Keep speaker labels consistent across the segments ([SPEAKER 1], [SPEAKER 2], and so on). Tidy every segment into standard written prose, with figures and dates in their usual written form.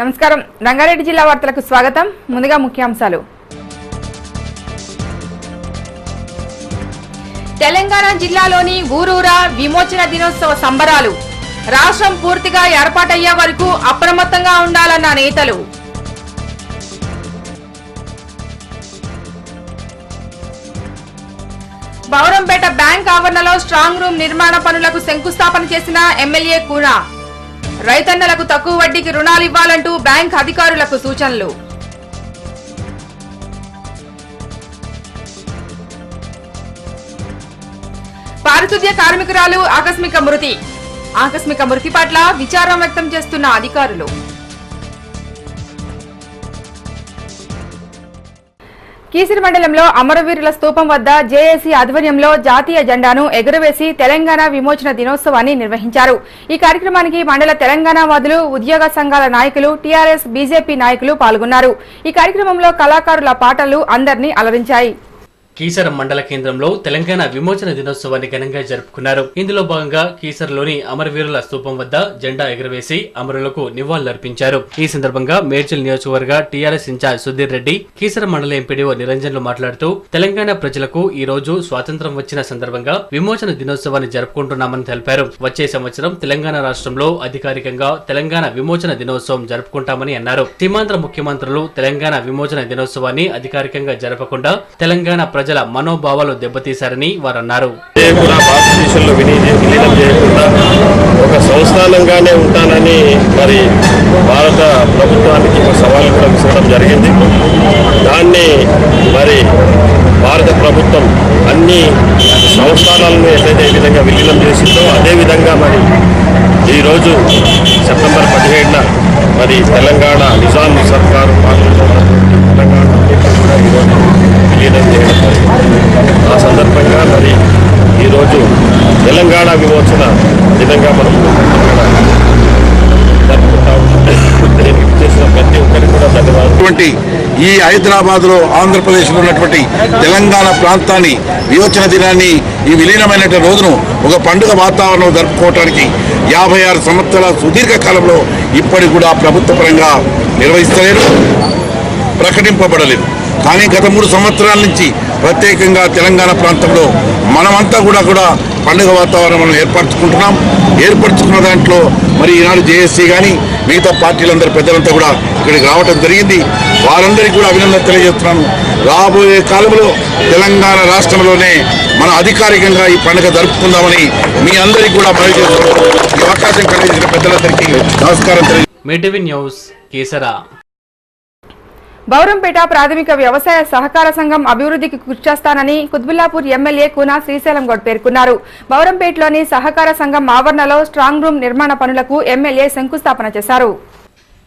[SPEAKER 1] నమస్కారం రంగారెడ్డి జిల్లా వార్తలకు స్వాగతం. ముందుగా ముఖ్యాంశాలు. తెలంగాణ జిల్లాలోని ఊరూరా విమోచన దినోత్సవ సంబరాలు. రాష్ట్రం పూర్తిగా ఏర్పాటయ్యే వరకు అప్రమత్తంగా ఉండాలన్న నేతలు. బౌరంపేట బ్యాంక్ ఆవరణలో స్ట్రాంగ్ రూమ్ నిర్మాణ పనులకు శంకుస్థాపన చేసిన ఎమ్మెల్యే కూనా. రైతన్నలకు తక్కువ వడ్డీకి రుణాలు ఇవ్వాలంటూ బ్యాంక్ అధికారులకు సూచనలు. పారిశుద్ధ్య కార్మికురాలు ఆకస్మిక మృతి పట్ల విచారం వ్యక్తం చేస్తున్న అధికారులు. కీసిరి మండలంలో అమరవీరుల స్తూపం వద్ద జేఏసీ ఆధ్వర్యంలో జాతీయ జెండాను ఎగురవేసి తెలంగాణ విమోచన దినోత్సవాన్ని నిర్వహించారు. ఈ కార్యక్రమానికి మండల తెలంగాణవాదులు, ఉద్యోగ సంఘాల నాయకులు, టీఆర్ఎస్, బీజేపీ నాయకులు పాల్గొన్నారు. ఈ కార్యక్రమంలో కళాకారుల పాటలు అందరినీ అలరించాయి.
[SPEAKER 2] కీసర మండల కేంద్రంలో తెలంగాణ విమోచన దినోత్సవాన్ని ఘనంగా జరుపుకున్నారు. ఇందులో భాగంగా కీసరలోని అమరవీరుల స్తూపం వద్ద జెండా ఎగురవేసి అమరులకు నివాళులర్పించారు. ఈ సందర్భంగా మేడ్చల్ నియోజకవర్గ టీఆర్ఎస్ ఇన్ఛార్జ్ సుధీర్ రెడ్డి, కీసర మండల ఎంపీడీఓ నిరంజన్లు మాట్లాడుతూ తెలంగాణ ప్రజలకు ఈ రోజు స్వాతంత్ర్యం వచ్చిన సందర్భంగా విమోచన దినోత్సవాన్ని జరుపుకుంటున్నామని తెలిపారు. వచ్చే సంవత్సరం తెలంగాణ రాష్ట్రంలో అధికారికంగా తెలంగాణ విమోచన దినోత్సవం జరుపుకుంటామని అన్నారు. సీమాంధ్ర ముఖ్యమంత్రులు తెలంగాణ విమోచన దినోత్సవాన్ని అధికారికంగా జరపకుండా తెలంగాణ ప్రజల మనోభావాలు దెబ్బతీశారని వారన్నారు.
[SPEAKER 3] భారతదేశంలో విలీనం చేయకుండా ఒక సంస్థానంగానే ఉంటానని మరి భారత ప్రభుత్వానికి ఒక సవాల్ కూడా విసరడం జరిగింది. దాన్ని మరి భారత ప్రభుత్వం అన్ని సంస్థానాలను ఎట్లయితే ఏ విధంగా విలీనం చేసిందో అదేవిధంగా మరి ఈరోజు సెప్టెంబర్ 17న మరి తెలంగాణ నిజాం సర్కారు పాలనలో తెలంగాణ కూడా ఈరోజు విలీనం చేయడం ఆ సందర్భంగా మరి ఈరోజు తెలంగాణ విమోచన దినంగా మనం చేసిన ప్రతి ఒక్కరికి కూడా ధన్యవాదాలు.
[SPEAKER 4] ఈ హైదరాబాద్ లో ఆంధ్రప్రదేశ్ లో ఉన్నటువంటి తెలంగాణ ప్రాంతాన్ని విమోచన దినాన్ని ఈ విలీనమైన రోజును ఒక పండుగ వాతావరణం జరుపుకోవడానికి 56 సంవత్సరాల సుదీర్ఘ కాలంలో ఇప్పటికి కూడా ప్రభుత్వ పరంగా నిర్వహిస్తలేరు, ప్రకటింపబడలేదు. కానీ గత 3 సంవత్సరాల నుంచి ప్రత్యేకంగా తెలంగాణ ప్రాంతంలో మనమంతా కూడా పండుగ వాతావరణం ఏర్పరచుకున్న దాంట్లో మరి ఈనాడు జేఏసీ కానీ మిగతా పార్టీలందరూ పెద్దలంతా కూడా ఇక్కడికి రావడం జరిగింది. వారందరికీ కూడా అభినందన తెలియజేస్తున్నాను. రాబోయే కాలంలో తెలంగాణ రాష్ట్రంలోనే మన అధికారికంగా ఈ పండుగ జరుపుకుందామని మీ అందరికీ కూడా మనవి చేస్తున్నాను. ఈ అవకాశం కలిగించిన పెద్దలందరికీ నమస్కారం తెలియజేస్తున్నాను.
[SPEAKER 1] బౌరంపేట ప్రాథమిక వ్యవసాయ సహకార సంఘం అభివృద్ధికి కృషి చేస్తానని కుత్బుల్లాపూర్ ఎమ్మెల్యే కూనా శ్రీశైలం గౌడ్ పేర్కొన్నారు. బౌరంపేటలోని సహకార సంఘం ఆవరణలో స్ట్రాంగ్ రూమ్ నిర్మాణ పనులకు ఎమ్మెల్యే శంకుస్థాపన చేశారు.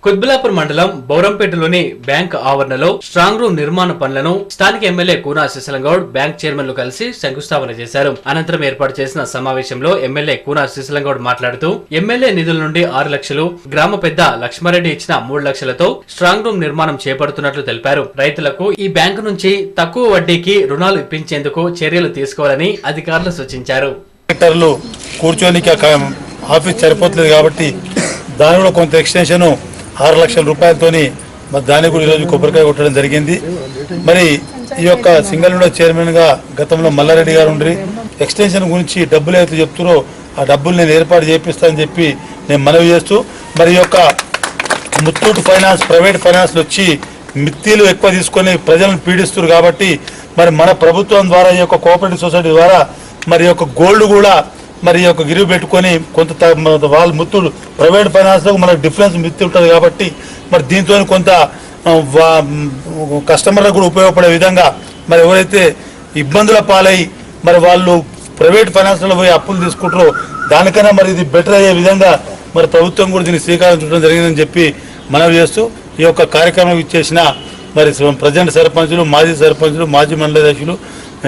[SPEAKER 2] కుత్బుల్లాపూర్ మండలం బౌరంపేటలోని బ్యాంక్ ఆవరణలో స్ట్రాంగ్ రూమ్ నిర్మాణ పనులను స్థానిక ఎమ్మెల్యే కూనా శ్రీశైలం గౌడ్ బ్యాంక్ చైర్మన్లు కలిసి శంకుస్థాపన చేశారు. అనంతరం ఏర్పాటు చేసిన సమావేశంలో ఎమ్మెల్యే కూనా శ్రీశైలం గౌడ్ మాట్లాడుతూ ఎమ్మెల్యే నిధుల నుండి 6 లక్షలు, గ్రామ పెద్ద లక్ష్మారెడ్డి ఇచ్చిన 3 లక్షలతో స్ట్రాంగ్ రూమ్ నిర్మాణం చేపడుతున్నట్లు తెలిపారు. రైతులకు ఈ బ్యాంకు నుంచి తక్కువ వడ్డీకి రుణాలు ఇప్పించేందుకు చర్యలు తీసుకోవాలని అధికారులు సూచించారు.
[SPEAKER 5] కూర్చోనికి ఆఫీస్ సరిపోతుంది కాబట్టి దాని కూడా కొంత ఎక్స్టెన్షన్ 6 లక్షల రూపాయలతోని మరి దాన్ని కూడా ఈరోజు కొబ్బరికాయ కొట్టడం జరిగింది. మరి ఈ యొక్క సింగల్ విండో చైర్మన్గా గతంలో మల్లారెడ్డి గారు ఉండి ఎక్స్టెన్షన్ గురించి డబ్బులు అయితే చెప్తారో ఆ డబ్బులు నేను ఏర్పాటు చేపిస్తానని చెప్పి నేను మనవి చేస్తూ మరి ఈ యొక్క ముత్తూట్ ఫైనాన్స్, ప్రైవేట్ ఫైనాన్స్ వచ్చి మిత్తిలు ఎక్కువ తీసుకొని ప్రజలను పీడిస్తున్నారు కాబట్టి మరి మన ప్రభుత్వం ద్వారా ఈ యొక్క కోఆపరేటివ్ సొసైటీ ద్వారా మరి యొక్క గోల్డ్ కూడా మరి యొక్క గిరివి పెట్టుకొని కొంత వాళ్ళు ముత్తులు ప్రైవేట్ ఫైనాన్స్లో మనకు డిఫరెన్స్ మిత్తి ఉంటుంది కాబట్టి మరి దీంతో కొంత కస్టమర్లకు కూడా ఉపయోగపడే విధంగా మరి ఎవరైతే ఇబ్బందుల పాలై మరి వాళ్ళు ప్రైవేట్ ఫైనాన్స్లో పోయి అప్పులు తీసుకుంటారో దానికన్నా మరి ఇది బెటర్ అయ్యే విధంగా మరి ప్రభుత్వం కూడా దీన్ని శ్రీకారం చుట్టడం జరిగిందని చెప్పి మనవి చేస్తూ ఈ యొక్క కార్యక్రమం ఇచ్చేసిన మరి ప్రజెంట్ సర్పంచులు, మాజీ సర్పంచులు, మాజీ మండల అధ్యక్షులు,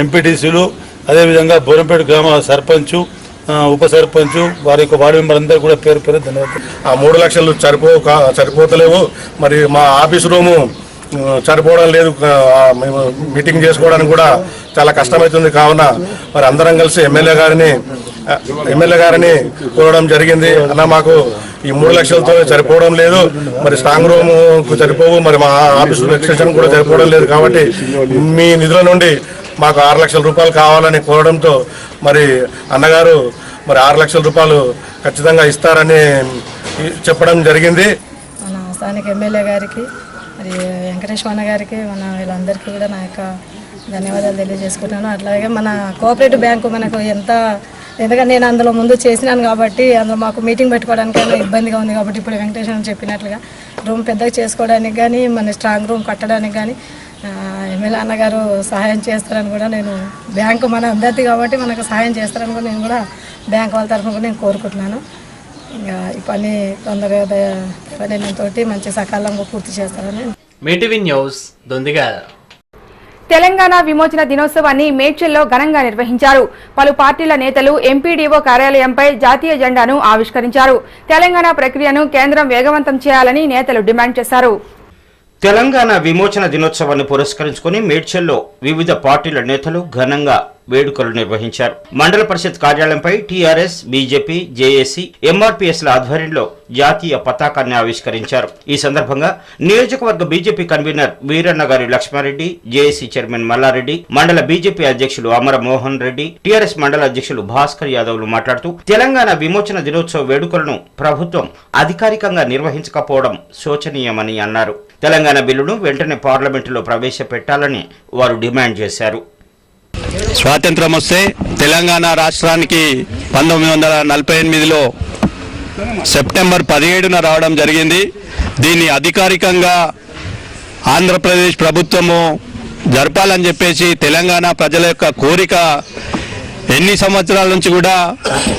[SPEAKER 5] ఎంపీటీసీలు, అదేవిధంగా బోరంపేట గ్రామ సర్పంచు, ఉప సర్పంచ్, వారి యొక్క వార్డు మెంబర్ అందరూ కూడా పేరు ధన్యవాదాలు.
[SPEAKER 3] ఆ 3 లక్షలు సరిపోతలేవు. మరి మా ఆఫీస్ రూము
[SPEAKER 5] సరిపోవడం లేదు. మేము మీటింగ్ చేసుకోవడానికి కూడా చాలా కష్టమవుతుంది. కావున మరి అందరం కలిసి ఎమ్మెల్యే గారిని కోరడం జరిగింది. అన్న మాకు ఈ 3 లక్షలతో సరిపోవడం లేదు, మరి స్ట్రాంగ్ రూమ్ సరిపోవు, మరి మా ఆఫీస్ ఎక్స్టెన్షన్ కూడా సరిపోవడం లేదు, కాబట్టి మీ నిధుల నుండి మాకు 6 లక్షల రూపాయలు కావాలని కోరడంతో మరి అన్నగారు మరి 6 లక్షల రూపాయలు ఖచ్చితంగా ఇస్తారని చెప్పడం జరిగింది.
[SPEAKER 6] మన స్థానిక ఎమ్మెల్యే గారికి మరి వెంకటేశ్వర గారికి మన వీళ్ళందరికీ కూడా నా యొక్క ధన్యవాదాలు తెలియజేసుకుంటాను. అట్లాగే మన కోఆపరేటివ్ బ్యాంకు మనకు ఎందుకంటే నేను అందులో ముందు చేసినాను కాబట్టి అందులో మాకు మీటింగ్ పెట్టుకోవడానికైనా ఇబ్బందిగా ఉంది. కాబట్టి ఇప్పుడు వెంకటేశ్వర చెప్పినట్లుగా రూమ్ పెద్దగా చేసుకోవడానికి కానీ మన స్ట్రాంగ్ రూమ్ కట్టడానికి కానీ ఎమ్మెల్యే అన్నగారు సహాయం చేస్తారని కూడా నేను బ్యాంకు మన అందరిది కాబట్టి మనకు సహాయం చేస్తారని కూడా నేను కూడా బ్యాంక్ వాళ్ళ తరఫున కూడా నేను కోరుకుంటున్నాను. ఇంకా ఈ పని తొందరగా పనితోటి మంచి సకాలంగా పూర్తి చేస్తారని.
[SPEAKER 2] మీటీవీ న్యూస్ దొందిగాల.
[SPEAKER 1] తెలంగాణ విమోచన దినోత్సవాన్ని మేడ్చల్లో ఘనంగా నిర్వహించారు. పలు పార్టీల నేతలు ఎంపీడీఓ కార్యాలయంపై జాతీయ జెండాను ఆవిష్కరించారు. తెలంగాణ ప్రక్రియను కేంద్రం వేగవంతం చేయాలని నేతలు డిమాండ్ చేశారు.
[SPEAKER 7] తెలంగాణ విమోచన దినోత్సవాన్ని పురస్కరించుకుని మేడ్చల్లో వివిధ పార్టీల నేతలు ఘనంగా వేడుకలు నిర్వహించారు. మండల పరిషత్ కార్యాలయంపై టీఆర్ఎస్, బీజేపీ, జేఏసీ, ఎంఆర్పీఎస్ల ఆధ్వర్యంలో జాతీయ పతాకాన్ని ఆవిష్కరించారు. ఈ సందర్భంగా నియోజకవర్గ బీజేపీ కన్వీనర్ వీరన్నగారి లక్ష్మారెడ్డి, జేఏసీ చైర్మన్ మల్లారెడ్డి, మండల బీజేపీ అధ్యక్షులు అమర మోహన్ రెడ్డి, టీఆర్ఎస్ మండల అధ్యక్షులు భాస్కర్ యాదవ్లు మాట్లాడుతూ తెలంగాణ విమోచన దినోత్సవ వేడుకలను ప్రభుత్వం అధికారికంగా నిర్వహించకపోవడం శోచనీయమని అన్నారు. తెలంగాణ బిల్లును వెంటనే పార్లమెంటులో ప్రవేశపెట్టాలని వారు డిమాండ్ చేశారు.
[SPEAKER 8] స్వాతంత్రం వస్తే తెలంగాణ రాష్ట్రానికి 1948లో సెప్టెంబర్ 17న రావడం జరిగింది. దీన్ని అధికారికంగా ఆంధ్రప్రదేశ్ ప్రభుత్వము జరపాలని చెప్పేసి తెలంగాణ ప్రజల యొక్క కోరిక ఎన్ని సంవత్సరాల నుంచి కూడా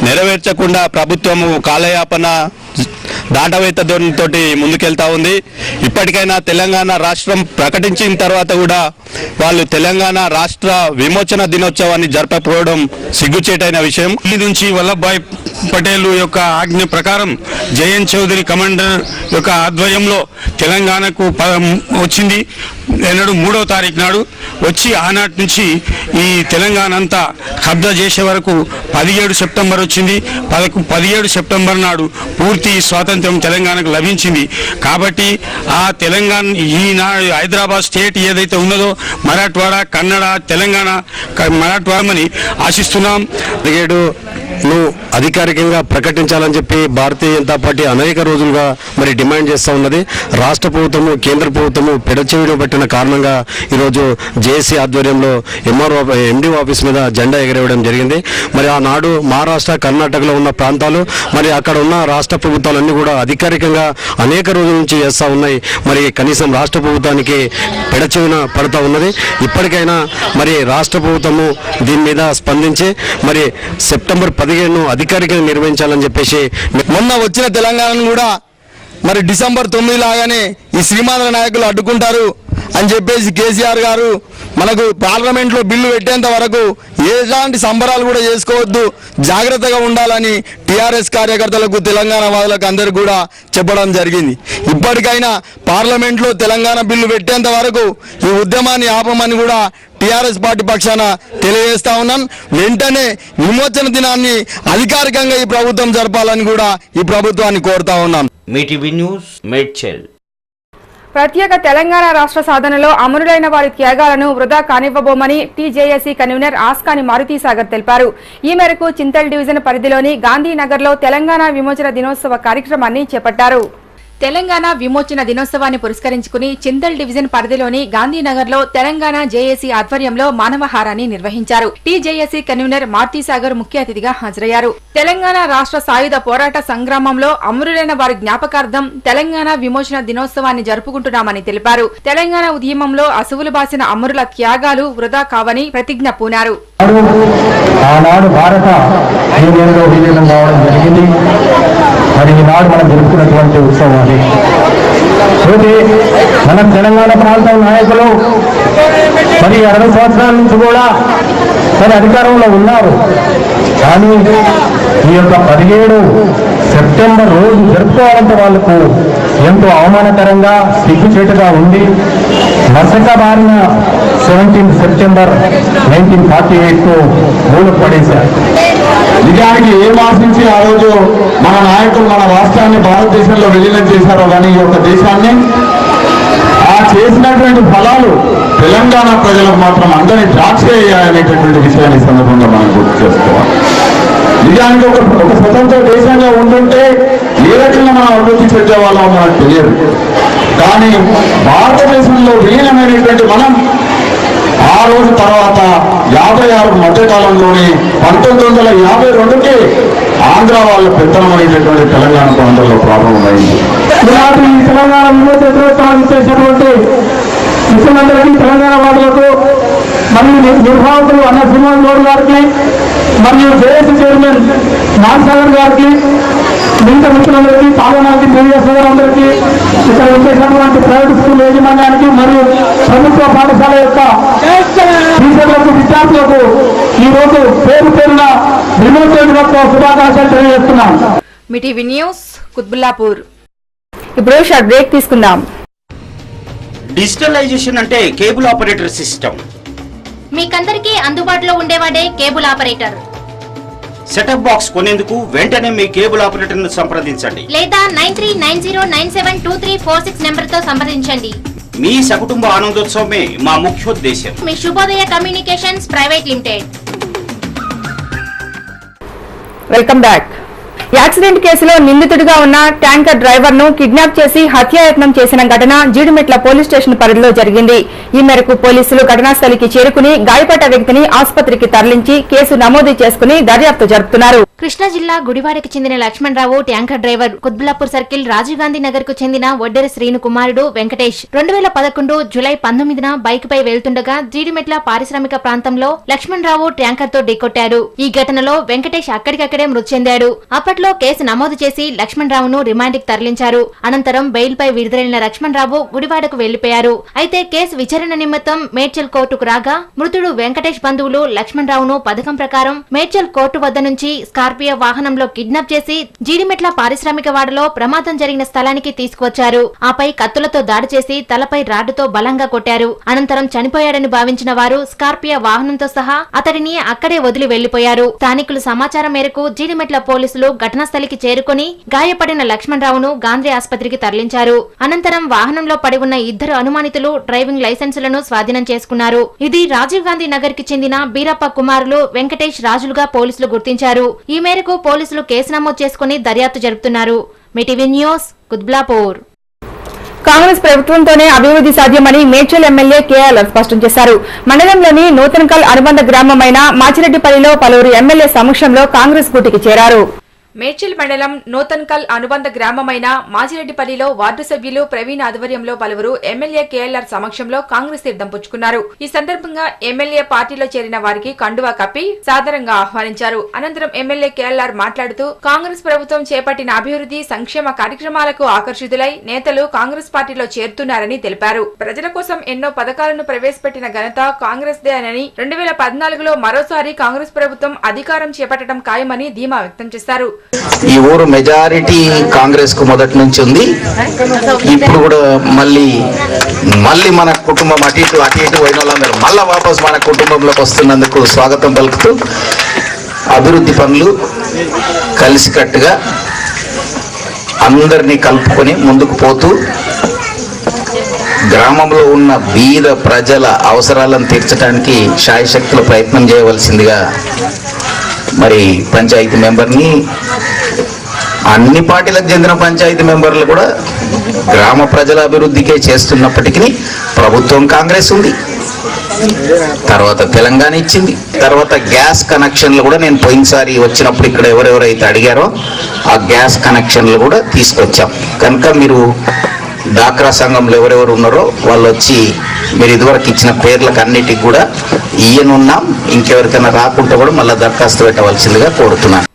[SPEAKER 8] నెరవేర్చకుండా ప్రభుత్వము కాలయాపన దాటవేత ధోరణితోటి ముందుకెళ్తా ఉంది. ఇప్పటికైనా తెలంగాణ రాష్ట్రం ప్రకటించిన తర్వాత కూడా వాళ్ళు తెలంగాణ రాష్ట్ర విమోచన దినోత్సవాన్ని జరపకపోవడం సిగ్గుచేటైన విషయం. ఢిల్లీ నుంచి వల్లభాయ్ పటేల్ యొక్క ఆజ్ఞ ప్రకారం జయంత్ చౌదరి కమాండర్ యొక్క ఆధ్వర్యంలో తెలంగాణకు వచ్చింది. 3వ తారీఖు నాడు వచ్చి ఆనాటి నుంచి ఈ తెలంగాణ అంతా కబ్జా చేసే వరకు 17 సెప్టెంబర్ వచ్చింది. 17 సెప్టెంబర్ నాడు పూర్తి స్వాతంత్రం తెలంగాణకు లభించింది. కాబట్టి ఆ తెలంగాణ హైదరాబాద్ స్టేట్ ఏదైతే ఉన్నదో మరాఠవాడ, కన్నడ, తెలంగాణ మరాఠవాడమని ఆశిస్తున్నాం. 17ను అధికారికంగా ప్రకటించాలని చెప్పి భారతీయ జనతా పార్టీ అనేక రోజులుగా మరి డిమాండ్ చేస్తూ ఉన్నది. రాష్ట్ర ప్రభుత్వము, కేంద్ర ప్రభుత్వము పెడచెవిన పెట్టిన కారణంగా ఈరోజు జేఏసీ ఆధ్వర్యంలో ఎండిఓ ఆఫీస్ మీద జెండా ఎగరేయడం జరిగింది. మరి ఆనాడు మహారాష్ట్ర, కర్ణాటకలో ఉన్న ప్రాంతాలు మరి అక్కడ ఉన్న రాష్ట్ర ప్రభుత్వాలన్నీ కూడా అధికారికంగా అనేక రోజుల నుంచి చేస్తూ ఉన్నాయి. మరి కనీసం రాష్ట్ర ప్రభుత్వానికి పెడచెవిన పడుతూ ఉన్నది. ఇప్పటికైనా మరి రాష్ట్ర ప్రభుత్వము దీని మీద స్పందించి మరి సెప్టెంబర్ 15ను అధికారికంగా నిర్వహించాలని చెప్పేసి
[SPEAKER 9] మొన్న వచ్చిన తెలంగాణను కూడా మరి డిసెంబర్ 9 లాగానే ఈ శ్రీమాంధ్ర నాయకులు అడ్డుకుంటారు అని చెప్పేసి కేసీఆర్ గారు మనకు పార్లమెంట్లో బిల్లు పెట్టేంత వరకు ఎలాంటి సంబరాలు కూడా చేసుకోవద్దు, జాగ్రత్తగా ఉండాలని టీఆర్ఎస్ కార్యకర్తలకు, తెలంగాణ వాదులకు అందరికీ కూడా చెప్పడం జరిగింది. ఇప్పటికైనా పార్లమెంట్లో తెలంగాణ బిల్లు పెట్టేంత వరకు ఈ ఉద్యమాన్ని ఆపమని కూడా టీఆర్ఎస్ పార్టీ పక్షాన తెలియజేస్తా ఉన్నాం. వెంటనే విమోచన దినాన్ని అధికారికంగా ఈ ప్రభుత్వం జరపాలని కూడా ఈ ప్రభుత్వాన్ని కోరుతా ఉన్నాం.
[SPEAKER 7] మీటీవీ న్యూస్ మేడ్చల్.
[SPEAKER 1] ప్రత్యేక తెలంగాణ రాష్ట్ర సాధనలో అమరులైన వారి త్యాగాలను వృధా కానివ్వబోమని టీజేఏసీ కన్వీనర్ ఆస్కాని మారుతీసాగర్ తెలిపారు. ఈ మేరకు చింతల్ డివిజన్ పరిధిలోని గాంధీనగర్లో తెలంగాణ విమోచన దినోత్సవ కార్యక్రమాన్ని చేపట్టారు. తెలంగాణ విమోచన దినోత్సవాన్ని పురస్కరించుకుని చింతల్ డివిజన్ పరిధిలోని గాంధీనగర్లో తెలంగాణ జేఏసీ ఆధ్వర్యంలో మానవహారాన్ని నిర్వహించారు. టీజేఏసీ కన్వీనర్ మారుతీసాగర్ ముఖ్య అతిథిగా హాజరయ్యారు. తెలంగాణ రాష్ట్ర సాయుధ పోరాట సంగ్రామంలో అమరులైన వారి జ్ఞాపకార్థం తెలంగాణ విమోచన దినోత్సవాన్ని జరుపుకుంటున్నామని తెలిపారు. తెలంగాణ ఉద్యమంలో అసువులు బాసిన అమరుల త్యాగాలు వృధా కావని ప్రతిజ్ఞ పూనారు.
[SPEAKER 10] ఆనాడు భారత యూనియన్లో విలీనం కావడం జరిగింది. మరి ఈనాడు మనం జరుపుకున్నటువంటి ఉత్సవం అది. అయితే మన తెలంగాణ ప్రాంతం నాయకులు మరి 60 సంవత్సరాల నుంచి కూడా మరి అధికారంలో ఉన్నారు. కానీ ఈ యొక్క 17 సెప్టెంబర్ రోజు జరుపుకోవాలంటే వాళ్లకు ఎంతో అవమానకరంగా, సిగ్గుచేటుగా ఉంది. మసక బారిన 17 సెప్టెంబర్ 1948 మూలకు పడేశారు. నిజానికి ఏం ఆశించి ఆ రోజు మన నాయకులు మన రాష్ట్రాన్ని భారతదేశంలో విలీనం చేశారో కానీ ఈ యొక్క దేశాన్ని ఆ చేసినటువంటి ఫలాలు తెలంగాణ ప్రజలకు మాత్రం అందరినీ ద్రాక్ష అయ్యాయనేటటువంటి విషయాన్ని సందర్భంగా మనం గుర్తు చేసుకోవాలి. నిజానికి ఒక స్వతంత్ర దేశంగా ఉంటుంటే ఏ రకంగా మనం అభివృద్ధి చెందేవాళ్ళం మనకు తెలియదు. కానీ భారతదేశంలో విలీనమైనటువంటి మనం ఆ రోజు తర్వాత 56 మధ్యకాలంలోనే 1952కే ఆంధ్ర వాళ్ళ పెత్తనం అనేటటువంటి తెలంగాణ ప్రాంతంలో ప్రారంభమైంది. ఈ తెలంగాణ విమోచన దినోత్సవాన్ని చేసినటువంటి ముఖ్యమంత్రికి, తెలంగాణ వాదులకు మరియు నిర్వాహకులు అన్న శ్రీనివాస్ గౌడ్ గారికి మరియు జేఏసీ చైర్మన్ నాగసాగర్ గారికి, మిగతా ముఖ్యులందరికీ, పాలనానికి, మీడియా సోదరులందరికీ, ఇక్కడ వచ్చేసినటువంటి ప్రైవేట్ స్కూల్ యాజమాన్యానికి మరియు ప్రభుత్వ పాఠశాల యొక్క టీచర్లకు, విద్యార్థులకు ఈ రోజు పేరు పేరున విమోచన దినోత్సవ శుభాకాంక్షలు తెలియజేస్తున్నాం.
[SPEAKER 1] మీ టీవీ న్యూస్ కుత్బుల్లాపూర్. ఇప్పుడు షార్ట్ బ్రేక్ తీసుకుందాం.
[SPEAKER 7] డిజిటలైజేషన్ అంటే కేబుల్ ఆపరేటర్ సిస్టమ్.
[SPEAKER 11] మీకందరికీ అందుబాటులో ఉండేవాడే కేబుల్ ఆపరేటర్.
[SPEAKER 7] సెటప్ బాక్స్ కొనేందుకు వెంటనే మీ కేబుల్ ఆపరేటర్ ను సంప్రదించండి
[SPEAKER 11] లేదా 9390972346 నెంబర్ తో సంప్రదించండి.
[SPEAKER 7] మీ సకుటుంబ ఆనందోత్సవమే మా ముఖ్యోద్దేశం.
[SPEAKER 11] మీ Shubhodaya communications private limited.
[SPEAKER 1] Welcome back. Accident కేసులో నిందితుడిగా ఉన్న ట్యాంకర్ డ్రైవర్ ను కిడ్నాప్ చేసి హత్యాయత్నం చేసిన ఘటన జీడిమెట్ల పోలీస్ స్టేషన్ పరిధిలో జరిగింది. ఈ మేరకు పోలీసులు ఘటనా స్థలికి చేరుకుని గాయపడ్డ వ్యక్తిని ఆసుపత్రికి తరలించి కేసు నమోదు చేసుకుని దర్యాప్తు జరుపుతున్నారు.
[SPEAKER 11] కృష్ణా జిల్లా గుడివాడకి చెందిన Lakshmanarao tanker driver Quthbullapur circle Rajiv Gandhi Nagar కు చెందిన వడ్డెర శ్రీను కుమారుడు వెంకటేష్ 2011 జులై 19న బైక్ పై వెళ్తుండగా జీడిమెట్ల పారిశ్రామిక ప్రాంతంలో లక్ష్మణరావు ట్యాంకర్ తో ఢీకొట్టారు. ఈ ఘటనలో వెంకటేష్ అక్కడికక్కడే మృతి చెందాడు. అప్పట్లో కేసు నమోదు చేసి లక్ష్మణరావును రిమాండ్కి తరలించారు. అనంతరం బెయిల్ పై విడుదలైన లక్ష్మణరావు గుడివాడకు వెళ్లిపోయారు. అయితే కేసు విచారణ నిమిత్తం మేడ్చల్ కోర్టుకు రాగా మృతుడు వెంకటేష్ బంధువులు లక్ష్మణరావును పథకం ప్రకారం మేడ్చల్ కోర్టు వద్ద నుంచి స్కార్పియో వాహనంలో కిడ్నాప్ చేసి జీడిమెట్ల పారిశ్రామిక వాడలో ప్రమాదం జరిగిన స్థలానికి తీసుకువచ్చారు. ఆపై కత్తులతో దాడి చేసి తలపై రాడ్డుతో బలంగా కొట్టారు. అనంతరం చనిపోయాడని భావించిన వారు స్కార్పియో వాహనంతో సహా అతడిని అక్కడే వదిలి వెళ్లిపోయారు. స్థానికుల సమాచారం మేరకు జీడిమెట్ల పోలీసులు ఘటనా స్థలికి చేరుకుని గాయపడిన లక్ష్మణరావును గాంధీ ఆసుపత్రికి తరలించారు. అనంతరం వాహనంలో పడి ఉన్న 2 అనుమానితులు డ్రైవింగ్ లైసెన్సులను స్వాధీనం చేసుకున్నారు. ఇది రాజీవ్ గాంధీ నగర్ కి చెందిన బీరప్ప కుమారులు వెంకటేష్ రాజులుగా పోలీసులు గుర్తించారు. ఈ మేరకు పోలీసులు కేసు నమోదు చేసుకుని దర్యాప్తు జరుపుతున్నారు. మీటీవీ న్యూస్ కుత్బుల్లాపూర్.
[SPEAKER 1] కాంగ్రెస్ ప్రభుత్వంతోనే అభివృద్ధి సాధ్యమని మేడ్చల్ ఎమ్మెల్యే కేఆర్ స్పష్టం చేశారు. మండలంలోని నూతన్కల్ అనుబంధ గ్రామమైన మాచిరెడ్డిపల్లిలో పలువురు ఎమ్మెల్యే సమక్షంలో కాంగ్రెస్ గూటికి చేరారు. మేడ్చల్ మండలం నూతన్కల్ అనుబంధ గ్రామమైన మాజిరెడ్డిపల్లిలో వార్డు సభ్యులు ప్రవీణ్ ఆధ్వర్యంలో పలువురు ఎమ్మెల్యే కేఎల్ఆర్ సమక్షంలో కాంగ్రెస్ తీర్థం పుచ్చుకున్నారు. ఈ సందర్భంగా ఎమ్మెల్యే పార్టీలో చేరిన వారికి కండువా కప్పి సాదరంగా ఆహ్వానించారు. అనంతరం ఎమ్మెల్యే కేఎల్ఆర్ మాట్లాడుతూ కాంగ్రెస్ ప్రభుత్వం చేపట్టిన అభివృద్ధి సంక్షేమ కార్యక్రమాలకు ఆకర్షితులై నేతలు కాంగ్రెస్ పార్టీలో చేరుతున్నారని తెలిపారు. ప్రజల కోసం ఎన్నో పథకాలను ప్రవేశపెట్టిన ఘనత కాంగ్రెస్ దే అని 2014లో మరోసారి కాంగ్రెస్ ప్రభుత్వం అధికారం చేపట్టడం ఖాయమని ధీమా వ్యక్తం చేశారు.
[SPEAKER 12] ఈ ఊరు మెజారిటీ కాంగ్రెస్ కు మొదటి నుంచి ఉంది. ఇప్పుడు కూడా మళ్ళీ మన కుటుంబం అటు ఇటు పోయిన వాళ్ళందరూ మళ్ళా వాపస్ మన కుటుంబంలోకి వస్తున్నందుకు స్వాగతం పలుకుతూ అభివృద్ధి పనులు కలిసికట్టుగా అందరినీ కలుపుకొని ముందుకు పోతూ గ్రామంలో ఉన్న బీద ప్రజల అవసరాలను తీర్చడానికి శాయశక్తుల ప్రయత్నం చేయవలసిందిగా మరి పంచాయతీ మెంబర్ని అన్ని పార్టీలకు చెందిన పంచాయతీ మెంబర్లు కూడా గ్రామ ప్రజల అభివృద్ధికే చేస్తున్నప్పటికీ ప్రభుత్వం కాంగ్రెస్ ఉంది, తర్వాత తెలంగాణ ఇచ్చింది, తర్వాత గ్యాస్ కనెక్షన్లు కూడా నేను పోయినసారి వచ్చినప్పుడు ఇక్కడ ఎవరెవరైతే అడిగారో ఆ గ్యాస్ కనెక్షన్లు కూడా తీసుకొచ్చాం. కనుక మీరు డాక్రా సంఘంలో ఎవరెవరు ఉన్నారో వాళ్ళు వచ్చి మీరు ఇదివరకు ఇచ్చిన పేర్లకు అన్నిటికి కూడా ఈయనున్నాం, ఇంకెవరికైనా రాకుంటే కూడా మళ్ళీ దరఖాస్తు పెట్టవలసిందిగా కోరుతున్నాను.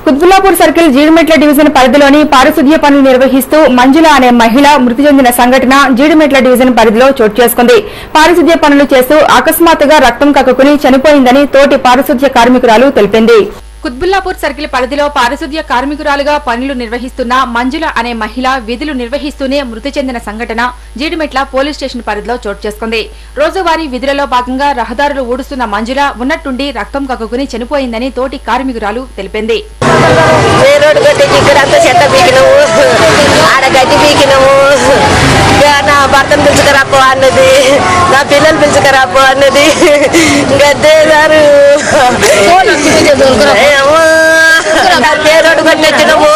[SPEAKER 1] కుత్బుల్లాపూర్ సర్కిల్ జీడిమెట్ల డివిజన్ పరిధిలోని పారిశుధ్య పనులు నిర్వహిస్తూ మంజుల అనే మహిళ మృతి చెందిన సంఘటన జీడిమెట్ల డివిజన్ పరిధిలో చోటు చేసుకుంది. పారిశుధ్య పనులు చేస్తూ అకస్మాత్తుగా రక్తం కక్కుకుని చనిపోయిందని తోటి పారిశుధ్య కార్మికురాలు తెలిపింది. కుత్బుల్లాపూర్ సర్కిల్ పరిధిలో పారిశుద్ధ్య కార్మికురాలుగా పనులు నిర్వహిస్తున్న మంజుల అనే మహిళ విధులు నిర్వహిస్తూనే మృతి చెందిన సంఘటన జీడిమెట్ల పోలీస్ స్టేషన్ పరిధిలో చోటు చేసుకుంది. రోజువారీ విధులలో భాగంగా రహదారులు ఊడుస్తున్న మంజుల ఉన్నట్టుండి రక్తం కక్కుకుని చనిపోయిందని తోటి కార్మికురాలు తెలిపింది.
[SPEAKER 13] నా భర్తను పిలుచుకురాపో అన్నది, నా పిల్లలు పిలుచుకురాపో అన్నది. గద్దే గారు పేరోడు కొట్టినము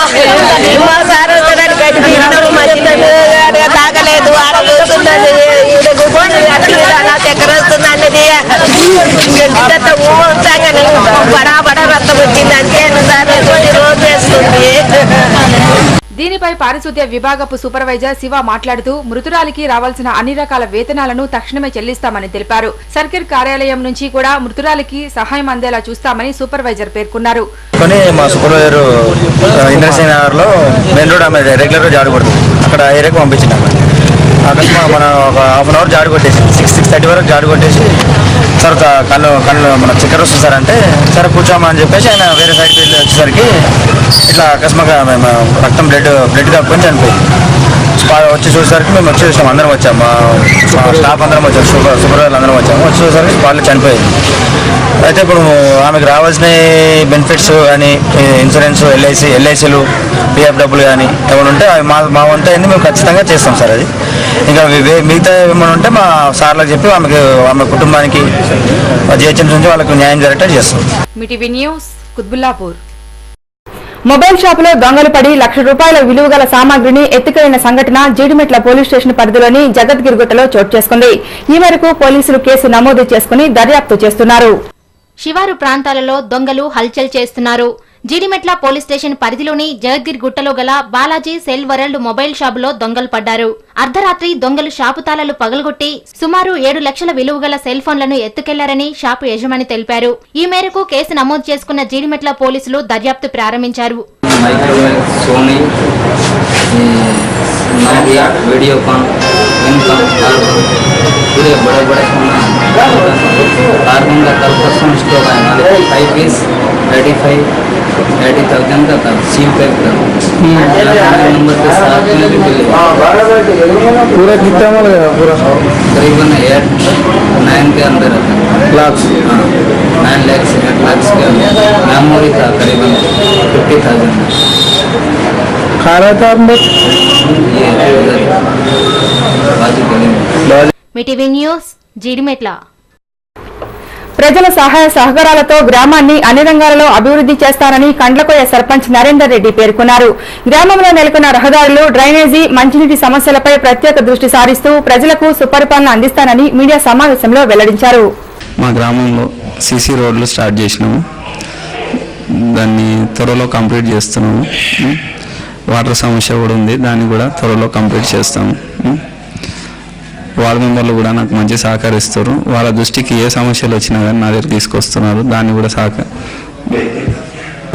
[SPEAKER 13] మా సార్ గడ్డి పీకినాము, మంచి తాగలేదు, ఆడబోతున్నది, చక్కెర వస్తుంది అన్నది. బడా బడా రక్తం వచ్చింది అంతే సార్, రోజు వేస్తుంది.
[SPEAKER 1] దీనిపై పారిశుద్ధ్య విభాగపు సూపర్వైజర్ శివ మాట్లాడుతూ మృతురాలికి రావాల్సిన అన్ని రకాల వేతనాలను తక్షణమే చెల్లిస్తామని తెలిపారు. సర్కిల్ కార్యాలయం నుంచి కూడా మృతురాలికి సహాయం అందేలా చూస్తామని సూపర్వైజర్ పేర్కొన్నారు.
[SPEAKER 14] మా సూపర్వైజర్ ఇంద్రసేన నగర్లో మెయిన్ రోడ్ ఆమె రెగ్యులర్ గా జాడు కొడుతుంది, అక్కడ ఏరియాకి పంపించినాము. అకస్మాత్ మనం ఒక హాఫ్ అన్ అవర్ జాడు కొట్టేసి 6:30 వరకు జాడు కొట్టేసి సార్ కళ్ళు మన చక్కెర వస్తుంది సార్ అంటే సరే కూర్చోమని చెప్పేసి ఆయన వేరే సైడ్కి వెళ్ళి వచ్చేసరికి ఇట్లా అకస్మాత్గా మేము రక్తం బ్లడ్ కప్పుకొని చనిపోయింది. వచ్చి చూసేసరికి మేము వచ్చి చూసాం, అందరం వచ్చాము, మా స్టాఫ్ అందరం వచ్చాము, సూపర్వైజర్లు అందరం వచ్చాము. వచ్చి చూసేసరికి వాళ్ళు చనిపోయింది. అయితే ఇప్పుడు ఆమెకు రావాల్సిన బెనిఫిట్స్ అని ఇన్సూరెన్స్, ఎల్ఐసీలు, పిఎఫ్డబ్ల్యూ కానీ ఏమైనా ఉంటే అవి మా వంట అయింది మేము ఖచ్చితంగా చేస్తాం సార్. అది ఇంకా మిగతా ఏమైనా ఉంటే మా సార్లకు చెప్పి ఆమె కుటుంబానికి జిహెచ్ఎంసీ నుంచి వాళ్ళకి న్యాయం జరిగేటట్టు చేస్తాం.
[SPEAKER 1] మీటీవీ న్యూస్ కుత్బుల్లాపూర్. మొబైల్ షాపులో దొంగలు పడి ₹1,00,000 విలువ గల సామాగ్రిని ఎత్తుకెళ్లిన సంఘటన జీడిమెట్ల పోలీస్ స్టేషన్ పరిధిలోని జగద్గిరిగుట్టలో చోటు చేసుకుంది. ఈ మేరకు పోలీసులు కేసు నమోదు చేసుకుని దర్యాప్తు చేస్తున్నారు.
[SPEAKER 11] శివారు ప్రాంతాలలో దొంగలు హల్చల్ చేస్తున్నారు. జీడిమెట్ల పోలీస్ స్టేషన్ పరిధిలోని జగద్గిరిగుట్టలో గల బాలాజీ సెల్ వరల్డ్ మొబైల్ షాపులో దొంగలు పడ్డారు. అర్ధరాత్రి దొంగలు షాపు తాళాలు పగలగొట్టి సుమారు 7 లక్షల విలువ గల సెల్ ఫోన్లను ఎత్తుకెళ్లారని షాపు యజమాని తెలిపారు. ఈ మేరకు కేసు నమోదు చేసుకున్న జీడిమెట్ల పోలీసులు దర్యాప్తు ప్రారంభించారు.
[SPEAKER 15] वीडियोकॉन, इनकॉन, पूरे बड़े बड़े फोन कार्बन का कल परसों स्टॉक आया ना 5 पीस 80,000 का था, सील पैक था नंबर के साथ में
[SPEAKER 14] पूरा कितना माल गया? पूरा
[SPEAKER 15] करीबन 8-9 के अंदर
[SPEAKER 14] लाख
[SPEAKER 15] 9 लाख 8 लाख के अंदर मेमोरी था करीबन 50,000
[SPEAKER 14] खा रहा था अंदर
[SPEAKER 11] మీటీవీ న్యూస్ జీడిమెట్ల.
[SPEAKER 1] ప్రజల సహాయ సహకారాలతో గ్రామాన్ని అన్ని రంగాలలో అభివృద్ది చేస్తానని కండ్లకోయ సర్పంచ్ నరేందర్ రెడ్డి పేర్కొన్నారు. గ్రామంలో నెలకొన్న రహదారులు, డ్రైనేజీ, మంచినీటి సమస్యలపై ప్రత్యేక దృష్టి సారిస్తూ ప్రజలకు సుపరిపాలన అందిస్తానని మీడియా సమావేశంలో వెల్లడించారు.
[SPEAKER 16] మా గ్రామంలో సీసీ రోడ్లు స్టార్ట్ చేసినాము, దాన్ని త్వరలో కంప్లీట్ చేస్తున్నాము. వాటర్ సమస్య కూడా ఉంది, దాన్ని కూడా త్వరలో కంప్లీట్ చేస్తాము. వార్డు మెంబర్లు కూడా నాకు మంచి సహకరిస్తారు. వాళ్ళ దృష్టికి ఏ సమస్యలు వచ్చినా కానీ నా దగ్గర తీసుకొస్తున్నారు. దాన్ని కూడా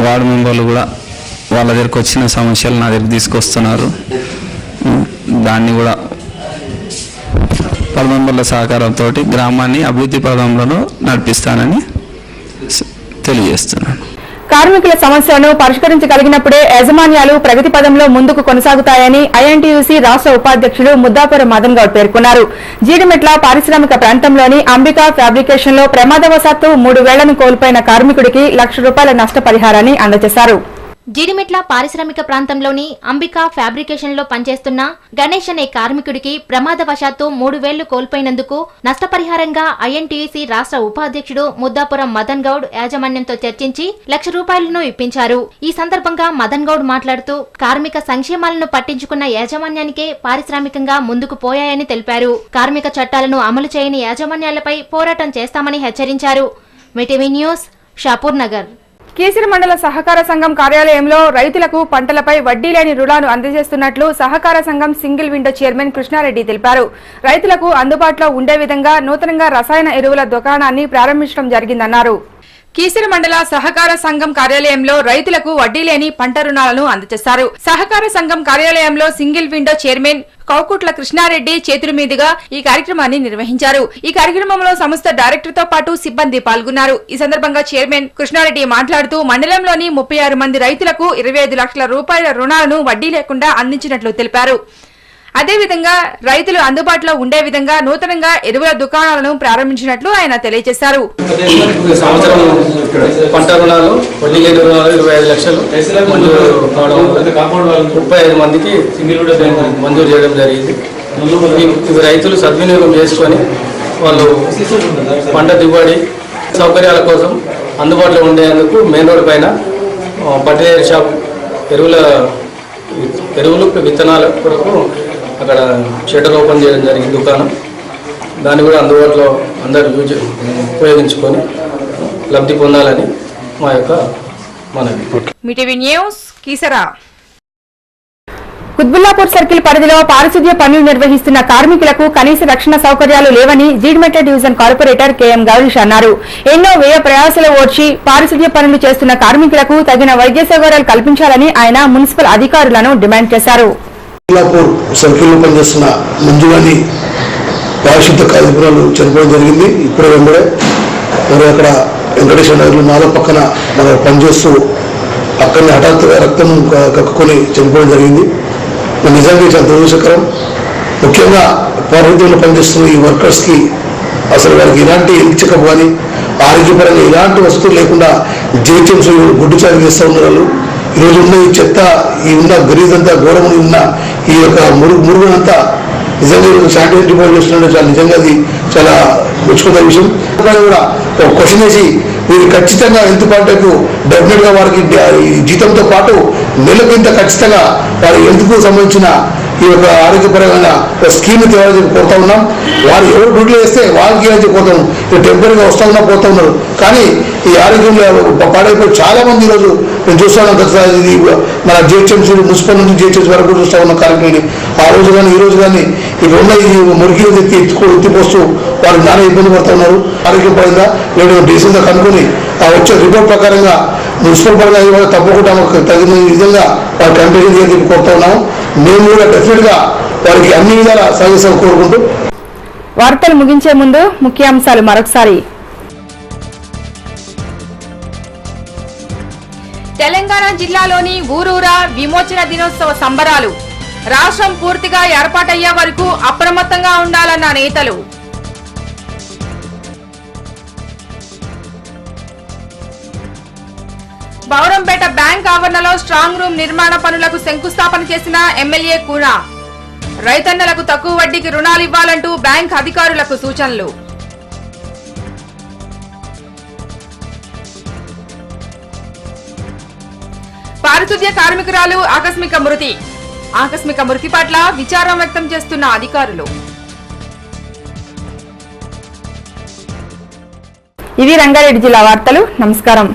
[SPEAKER 16] వార్డు మెంబర్లు కూడా వాళ్ళ దగ్గరకు వచ్చిన సమస్యలు నా దగ్గర తీసుకొస్తున్నారు. దాన్ని కూడా వార్డు మెంబర్ల సహకారంతో గ్రామాన్ని అభివృద్ధి పదంలో నడిపిస్తానని తెలియజేస్తున్నాను.
[SPEAKER 1] కార్మికుల సమస్యలను పరిష్కరించగలిగినప్పుడే యాజమాన్యాలు ప్రగతి పదంలో ముందుకు కొనసాగుతాయని ఐఎన్టీయూసీ రాష్ట్ర ఉపాధ్యక్షుడు ముద్దాపురం మదన్ గౌడ్ పేర్కొన్నారు. జీడిమెట్ల పారిశ్రామిక ప్రాంతంలోని అంబికా ఫ్యాబ్రికేషన్ లో ప్రమాదవశాత్తు 3 వేళ్లను కోల్పోయిన కార్మికుడికి ₹1,00,000 నష్టపరిహారాన్ని అందజేశారు.
[SPEAKER 11] జీడిమెట్ల పారిశ్రామిక ప్రాంతంలోని అంబికా ఫ్యాబ్రికేషన్ లో పనిచేస్తున్న గణేష్ అనే కార్మికుడికి ప్రమాదవశాత్తు 3 వేళ్లు కోల్పోయినందుకు నష్టపరిహారంగా ఐఎన్టీయూసీ రాష్ట్ర ఉపాధ్యక్షుడు ముద్దాపురం మదన్ గౌడ్ యాజమాన్యంతో చర్చించి ₹1,00,000 ఇప్పించారు. ఈ సందర్భంగా మదన్ గౌడ్ మాట్లాడుతూ కార్మిక సంక్షేమాలను పట్టించుకున్న యాజమాన్యానికే పారిశ్రామికంగా ముందుకు పోయాయని తెలిపారు. కార్మిక చట్టాలను అమలు చేయని యాజమాన్యాలపై పోరాటం చేస్తామని హెచ్చరించారు. మీటీవీ న్యూస్ షాపూర్ నగర్.
[SPEAKER 1] కీసిరి మండల సహకార సంఘం కార్యాలయంలో రైతులకు పంటలపై వడ్డీ లేని రుణాలు అందజేస్తున్నట్లు సహకార సంఘం సింగిల్ విండో చైర్మన్ కృష్ణారెడ్డి తెలిపారు. రైతులకు అందుబాటులో ఉండే విధంగా నూతనంగా రసాయన ఎరువుల దుకాణాన్ని ప్రారంభించడం జరిగిందన్నారు. కీసర మండల సహకార సంఘం కార్యాలయంలో రైతులకు వడ్డీ లేని పంట రుణాలను అందజేశారు. సహకార సంఘం కార్యాలయంలో single window chairman Koukutla Krishnareddy చేతుల మీదుగా ఈ కార్యక్రమాన్ని నిర్వహించారు. ఈ కార్యక్రమంలో సంస్థ డైరెక్టర్ తో పాటు సిబ్బంది పాల్గొన్నారు. ఈ సందర్భంగా చైర్మన్ కృష్ణారెడ్డి మాట్లాడుతూ మండలంలోని 36 మంది రైతులకు 25 లక్షల రూపాయల రుణాలను వడ్డీ లేకుండా అందించినట్లు తెలిపారు. అదేవిధంగా రైతులు అందుబాటులో ఉండే విధంగా నూతనంగా ఎరువుల దుకాణాలను ప్రారంభించినట్లు ఆయన తెలియజేశారు.
[SPEAKER 17] సంవత్సరం పంట రుణాలు వడ్డీ లేని రుణాలు 25 లక్షలు 35 మందికి మంజూరు చేయడం జరిగింది. ఇవి రైతులు సద్వినియోగం చేసుకొని వాళ్ళు పంట దిగుబడి సౌకర్యాల కోసం అందుబాటులో ఉండేందుకు మెయిన్ రోడ్ పైన ఫర్టిలైజర్ షాప్ ఎరువులు విత్తనాల కొరకు అక్కడ షట్టర్ ఓపెన్ చేయడం జరిగింది దుకాణం. దాన్ని కూడా అందుబాటులో అందరూ ఉపయోగించుకొని లబ్ధి పొందాలని మా యొక్క మనవి.
[SPEAKER 1] మీటీవీ న్యూస్ కీసరా. కుత్బుల్లాపూర్ సర్కిల్ పరిధిలో పారిశుద్ధ్య పనులు నిర్వహిస్తున్న కార్మికులకు కనీస రక్షణ సౌకర్యాలు లేవని Jeedimetla division corporator KM Gowrish అన్నారు. ఎన్నో వ్యయ ప్రయాసాలు ఓడ్చి పారిశుద్ధ్య పనులు చేస్తున్న కార్మికులకు తగిన వైద్య సౌకర్యాలు కల్పించాలని ఆయన మున్సిపల్ అధికారులను డిమాండ్ చేశారు.
[SPEAKER 18] కుత్బుల్లాపూర్ సర్కిల్లో పనిచేస్తున్న మంజుగాని పారిశుద్ధ్య కార్మికురాలు చనిపోవడం జరిగింది. ఇప్పుడే వెంబడే మరి అక్కడ వెంకటేశ్వర నగర్లో నాలుగు పక్కన మన పనిచేస్తూ అక్కడిని హఠాత్తుగా రక్తం కక్కుకొని చనిపోవడం జరిగింది. నిజంగా చాలా దురదృష్టకరం. ముఖ్యంగా పారిశుద్ధ్యంలో పనిచేస్తున్న ఈ వర్కర్స్కి అసలు వారికి ఎలాంటి హెల్త్ చెకప్ కానీ ఆరోగ్యపరంగా ఎలాంటి వస్తువులు లేకుండా జీహెచ్ఎంసీ గుడ్డు చాలు చేస్తూ ఉన్నారు. ఈరోజు ఉన్న ఈ చెత్త ఈ ఉన్న గరీజ్ అంతా ఘోరముని ఉన్న ఈ యొక్క మురుగునంతా నిజంగా శానిటరీ డిపార్ట్మెంట్ చేస్తుంటే చాలా నిజంగా అది చాలా మెచ్చుకున్న విషయం. కూడా ఒక క్వశ్చన్ వేసి వీరు ఖచ్చితంగా హెల్త్ కాంటాక్ట్ డెఫినెట్గా వారికి జీతంతో పాటు నెలకు ఇంత ఖచ్చితంగా వారి హెల్త్కు సంబంధించిన ఈ యొక్క ఆరోగ్యపరమైన స్కీమ్ తేవాలని కోరుతా ఉన్నాం. వారు ఎవరు డ్యూటీలో వేస్తే వాళ్ళకి అని కోరుతాం. ఇది టెంపరీగా వస్తూ ఉన్నా పోతూ ఉన్నారు. కానీ ఈ ఆరోగ్యంలో పాడైపోయి చాలా మంది ఈరోజు నేను చూస్తా ఉన్నాం. గత ఇది మన జిహెచ్ఎంసీ మున్సిపల్ నుంచి జిహెచ్ఎంసీ వరకు చూస్తూ ఉన్న కార్యక్రమాన్ని ఆ రోజు కానీ ఈ రోజు కానీ ఇక్కడ ఉన్న ఈ మురికిలు ఎత్తిపోస్తూ వారు నానా ఇబ్బంది పడుతూ ఉన్నారు. ఆరోగ్యం పరంగా లేదా డీసెంట్గా కనుక్కొని ఆ వచ్చే రిపోర్ట్ ప్రకారంగా మున్సిపల్ పరంగా తప్పకుండా తగిన విధంగా వారి కంపెనీ చెప్పి కోరుతా ఉన్నాము. మేము కూడా డెఫినెట్గా వారికి అన్ని విధాల సహకరిస్తామని కోరుకుంటూ
[SPEAKER 1] వార్తలు ముగించే ముందు ముఖ్యాంశాలు మరొకసారి. తెలంగాణ జిల్లాలోని ఊరూరా విమోచన దినోత్సవ సంబరాలు. రాష్ట్రం పూర్తిగా ఏర్పాటయ్యే వరకు అప్రమత్తంగా ఉండాలన్న నేతలు. బౌరంపేట బ్యాంక్ ఆవరణలో స్ట్రాంగ్ రూమ్ నిర్మాణ పనులకు శంకుస్థాపన చేసిన ఎమ్మెల్యే కూనా. రైతన్నలకు తక్కువ వడ్డీకి రుణాలు ఇవ్వాలంటూ బ్యాంక్ అధికారులకు సూచనలు. పారిశుద్ధ్య కార్మికురాలు ఆకస్మిక మృతి పట్ల విచారం వ్యక్తం చేస్తున్న అధికారులు. ఇవి రంగారెడ్డి జిల్లా వార్తలు. నమస్కారం.